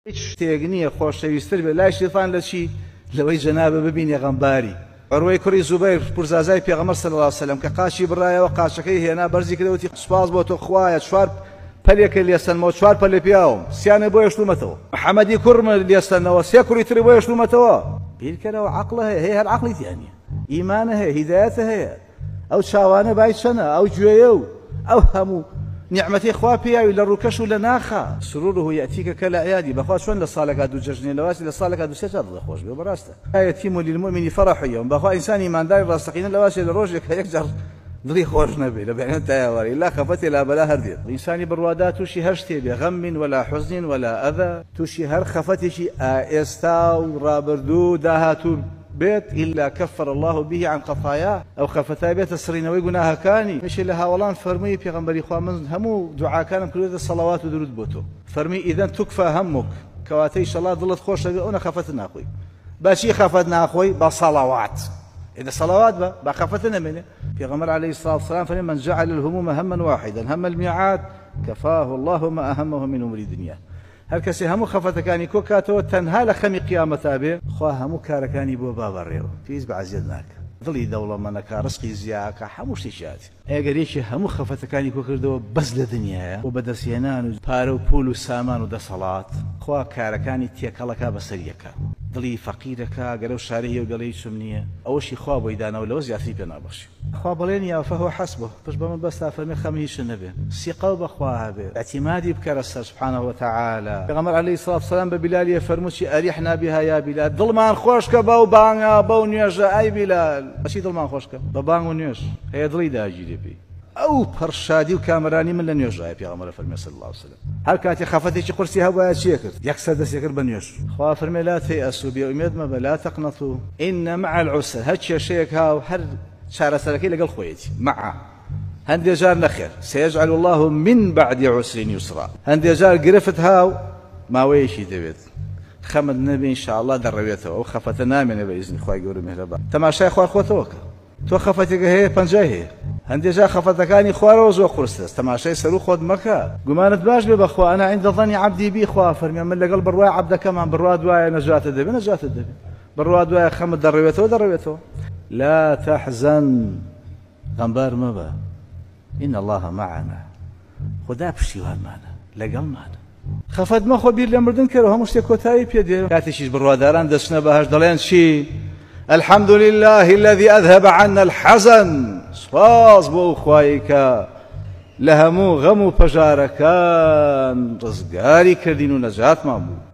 هیچ شتێک نییە خۆشەویستتر بێ لای شەیطان لە چی لەوەی جەنابە ببینێ غەمباری عروەی کوڕی زوبەیر پورزازای پێغەمبەر صلی الله علیه وسلم کە قاچی بڕایەوە قاچەکەی هێنا بەرزی کردەوەتی سوپاس بۆ تۆ خوایە چوار پەلێکە لێستنەوە چوار پەلێ پیاوم سیانە بۆ یەشتومەتەوە محەممەدی کوڕم لێستنەوە سێ کوڕی تری بۆ یەشتومەتەوە بیرکەرەوە عەقڵە هەیە هەر عەقڵی تیان نییە ئیمانە هەیە هیدایەتە هەیە ئەو چاوانە بای چەنە ئەو گوێیە و ئەو هەموو نعمتي خوا بياوي للركش ولا ناخا سروره ياتيك كالعيادي بخوا شلون لصالك هادو ججني لواسي لصالك هادو سجر خوش براسته يتيم للمؤمن فرح يوم بخوا انسان ما داير راسقين لواسي لروجك يكجر ضري خوش نبي لبعين انت يا وري لا خفتي لا بلا هردي انسان بروادات توشي هشتي بغم ولا حزن ولا اذى توشي هر خفتي شي استاو رابردو داهاتو بيت إلا كفر الله به عن خطاياه أو خفتاي بيت السرين ويقولها كاني مش لها ولان فرمي في غنبري خواه من همو دعاء كان كل هذا الصلوات ودرود بوتو فرمي إذا تكفى همك كواتي الله ظلت خوش أنا خفتنا أخوي باشي خفتنا أخوي بصلوات إذا صلوات بخفتنا منه في غمر عليه الصلاة والسلام فمن جعل الهموم هما واحدا هم الميعاد كفاه الله ما أهمه من أمور الدنيا هر کسی همو خفتکانی کو کاتو تنها لخمی قیامتا به خوا همو کارکانی بو بابڕێەوە فیز بەعزیەت ناکە دڵی دەوڵەمەندەکە ڕزقی زیاکە هەموو شتێکی ئەگەر یەکی هەموو خەفەتەکانی کۆ کردەوە بەس لە دنیایە و بەدەستهێنان و پارە و پول و سامان و دەسەڵات خوا کارەکانی تێکەڵەکە بەسەریەکە دڵی فەقیرەکە گەرە و شارەیە و گەڵەی چوم نییە ئەوەشی خوا بۆی دانەوە لەوە زیاتری پێ نابەخشی خوا بەڵێن یا فەهو حەسبه پشت بەمە بەستا فەرمێ خەم هیچ نەبێ سیقە و بەخوا هەبێ اعتیمادی بکەرە سەر سبحانه وتعالى پێغەمبەر عەلەیهی سڵات وسەلام بە بیلالیە فەرمووی ئەریحنا بها یا بیلال دڵمان خۆشکە بەو بانگە بەو نوێژە ئەی بیلال بەچی دڵمان خۆشکە بە بانگ و نوێژ هەیە دڵی داگیرێ پێی ئەو پەرشادی و کامەرانی من لە نوێژایە پێغەمبەر فەرمێ صلی الله علیه وسلم هەر کاتی خەفەتێکی قورسی هەبوایە چیە کرد یەکسەر دەستی کرد بە نوێژ خوا فەرمێ لا تەیئەسوا بێئومێد مەبە لا تەقنەطوا ئین مع العسر هەر کێشەیەک هاو هەر چارەسەرەکەی لەگەڵ خۆیەتی مع هەندێک جار نەخێر سيجعل الله من بعد عسر يسرا هەندێک جار گرفت هاو ماوەیەکی دەوێت خەمت نەبێ ئینشاءالله دەڕەوێتەوە ئەو خەفەتە نامێنێ بە ئیزنی خوای گەورە مهرەبان تەماشای خوار خۆتەوە کە تۆ خەفەتێکە هەیە پەنجای هەیە هەندێک جار خەفەتەکانی خوارەوە زۆر قورسە تەماشای سەر و خۆت مەکە گومانت باش بێ بەخوا ئەنا عند ظنی عەبدی بی خوا فەرمێ من لەگەڵ بڕوای عەبدەکەمان بڕوا دوایە نەجاتت دەبێ نەجاتت دەبێ بڕوا دوایە خەمت دەڕەوێتەوە لا تحزن غەمبار مەبە إن الله معنا خدا پشتیوانمانە لەگەڵمانە خەفەت مەخۆ بیر لە مردن کەرەوە هەموو شتێک کۆتایی پێ دێ کاتێکیش بڕواداران دەچنە بەهەشت دەڵێن چی الحمد لله الذي أذهب عنا الحزن سپاس بۆ خوایی کە لە هەموو غەم و پەژارەکان ڕزگاری کردین و نەجاتمان بوو